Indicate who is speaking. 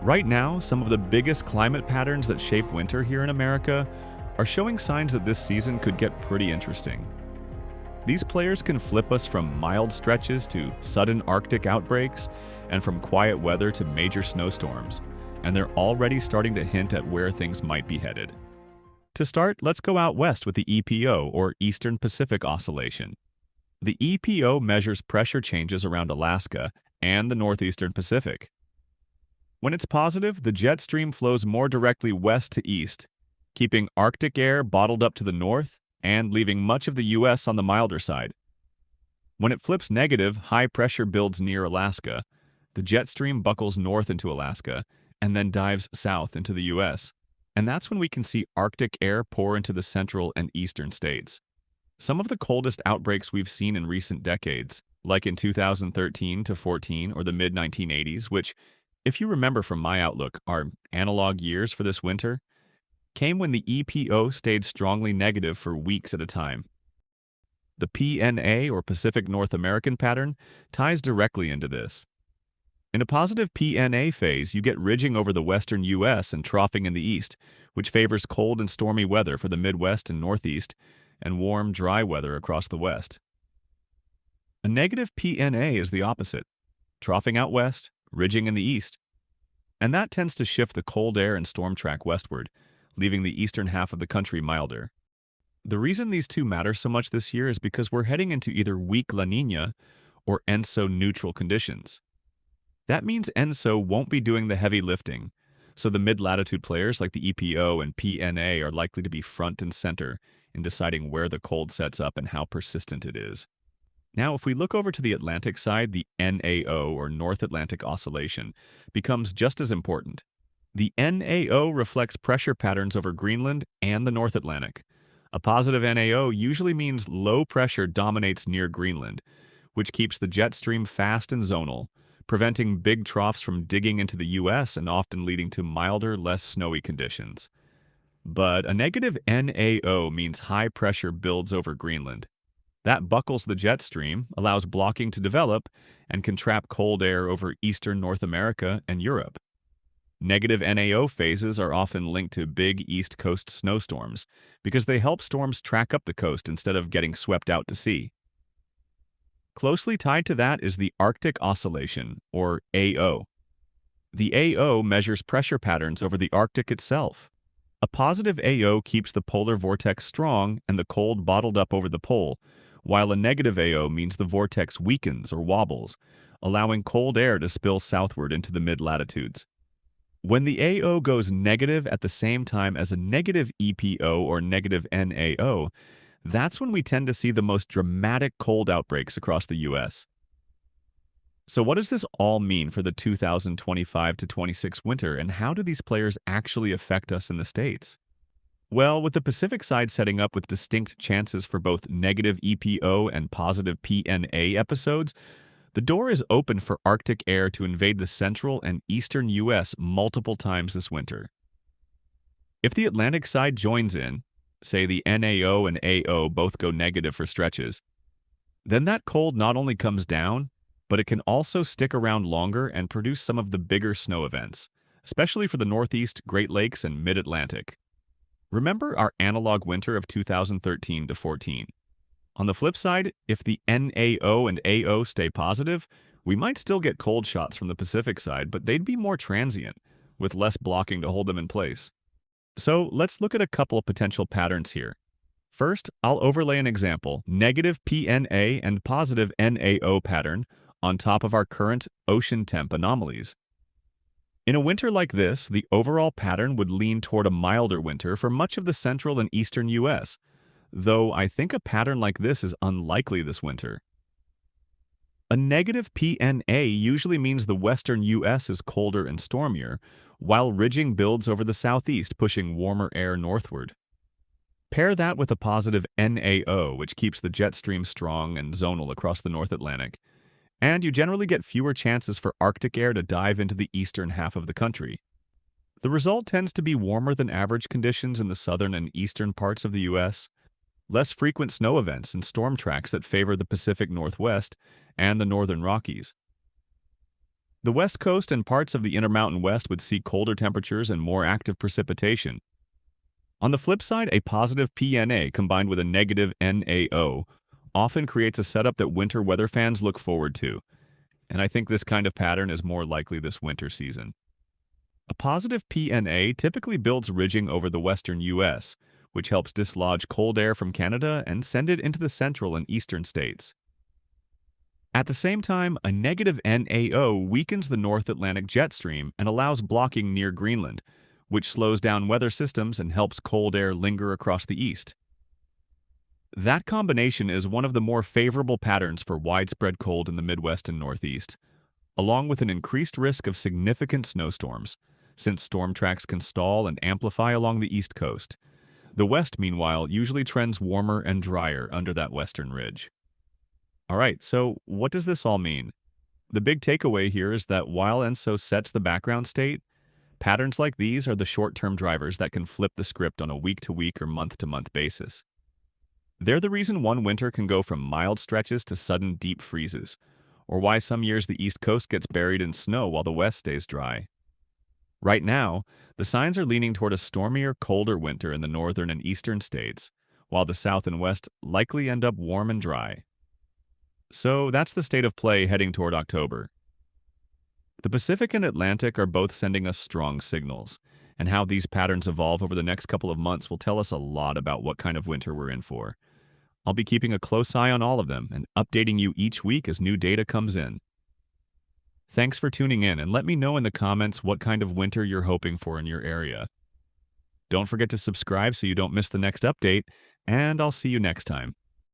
Speaker 1: Right now, some of the biggest climate patterns that shape winter here in America are showing signs that this season could get pretty interesting. These players can flip us from mild stretches to sudden Arctic outbreaks, and from quiet weather to major snowstorms, and they're already starting to hint at where things might be headed. To start, let's go out west with the EPO, or Eastern Pacific Oscillation. The EPO measures pressure changes around Alaska and the northeastern Pacific. When it's positive, the jet stream flows more directly west to east, keeping Arctic air bottled up to the north and leaving much of the U.S. on the milder side. When it flips negative, high pressure builds near Alaska, the jet stream buckles north into Alaska, and then dives south into the U.S. And that's when we can see Arctic air pour into the central and eastern states. Some of the coldest outbreaks we've seen in recent decades, like in 2013 to 14 or the mid-1980s, which, if you remember from my outlook, are analog years for this winter, came when the EPO stayed strongly negative for weeks at a time. The PNA, or Pacific North American pattern, ties directly into this. In a positive PNA phase, you get ridging over the western U.S. and troughing in the east, which favors cold and stormy weather for the Midwest and Northeast, and warm, dry weather across the west. A negative PNA is the opposite, troughing out west, ridging in the east, and that tends to shift the cold air and storm track westward, leaving the eastern half of the country milder. The reason these two matter so much this year is because we're heading into either weak La Nina or ENSO neutral conditions. That means ENSO won't be doing the heavy lifting, so the mid-latitude players like the EPO and PNA are likely to be front and center in deciding where the cold sets up and how persistent it is. Now, if we look over to the Atlantic side, the NAO, or North Atlantic Oscillation, becomes just as important. The NAO reflects pressure patterns over Greenland and the North Atlantic. A positive NAO usually means low pressure dominates near Greenland, which keeps the jet stream fast and zonal, preventing big troughs from digging into the U.S. and often leading to milder, less snowy conditions. But a negative NAO means high pressure builds over Greenland. That buckles the jet stream, allows blocking to develop, and can trap cold air over eastern North America and Europe. Negative NAO phases are often linked to big East Coast snowstorms because they help storms track up the coast instead of getting swept out to sea. Closely tied to that is the Arctic Oscillation, or AO. The AO measures pressure patterns over the Arctic itself. A positive AO keeps the polar vortex strong and the cold bottled up over the pole, while a negative AO means the vortex weakens or wobbles, allowing cold air to spill southward into the mid-latitudes. When the AO goes negative at the same time as a negative EPO or negative NAO, that's when we tend to see the most dramatic cold outbreaks across the U.S. So what does this all mean for the 2025 to 26 winter, and how do these players actually affect us in the States? Well, with the Pacific side setting up with distinct chances for both negative EPO and positive PNA episodes, the door is open for Arctic air to invade the central and eastern U.S. multiple times this winter. If the Atlantic side joins in, say the NAO and AO both go negative for stretches, then that cold not only comes down, but it can also stick around longer and produce some of the bigger snow events, especially for the Northeast, Great Lakes, and Mid-Atlantic. Remember our analog winter of 2013 to 14. On the flip side, if the NAO and AO stay positive, we might still get cold shots from the Pacific side, but they'd be more transient, with less blocking to hold them in place. So let's look at a couple of potential patterns here. First, I'll overlay an example, negative PNA and positive NAO pattern, on top of our current ocean temp anomalies. In a winter like this, the overall pattern would lean toward a milder winter for much of the central and eastern U.S., though I think a pattern like this is unlikely this winter. A negative PNA usually means the western U.S. is colder and stormier, while ridging builds over the southeast, pushing warmer air northward. Pair that with a positive NAO, which keeps the jet stream strong and zonal across the North Atlantic, and you generally get fewer chances for Arctic air to dive into the eastern half of the country. The result tends to be warmer than average conditions in the southern and eastern parts of the U.S., less frequent snow events and storm tracks that favor the Pacific Northwest and the northern Rockies. The West Coast and parts of the Intermountain West would see colder temperatures and more active precipitation. On the flip side, a positive PNA combined with a negative NAO often creates a setup that winter weather fans look forward to, and I think this kind of pattern is more likely this winter season. A positive PNA typically builds ridging over the western U.S., which helps dislodge cold air from Canada and send it into the central and eastern states. At the same time, a negative NAO weakens the North Atlantic jet stream and allows blocking near Greenland, which slows down weather systems and helps cold air linger across the east. That combination is one of the more favorable patterns for widespread cold in the Midwest and Northeast, along with an increased risk of significant snowstorms, since storm tracks can stall and amplify along the East Coast. The West, meanwhile, usually trends warmer and drier under that western ridge. All right, so what does this all mean? The big takeaway here is that while ENSO sets the background state, patterns like these are the short-term drivers that can flip the script on a week-to-week or month-to-month basis. They're the reason one winter can go from mild stretches to sudden deep freezes, or why some years the East Coast gets buried in snow while the West stays dry. Right now, the signs are leaning toward a stormier, colder winter in the northern and eastern states, while the South and West likely end up warm and dry. So that's the state of play heading toward October. The Pacific and Atlantic are both sending us strong signals, and how these patterns evolve over the next couple of months will tell us a lot about what kind of winter we're in for. I'll be keeping a close eye on all of them and updating you each week as new data comes in. Thanks for tuning in, and let me know in the comments what kind of winter you're hoping for in your area. Don't forget to subscribe so you don't miss the next update, and I'll see you next time.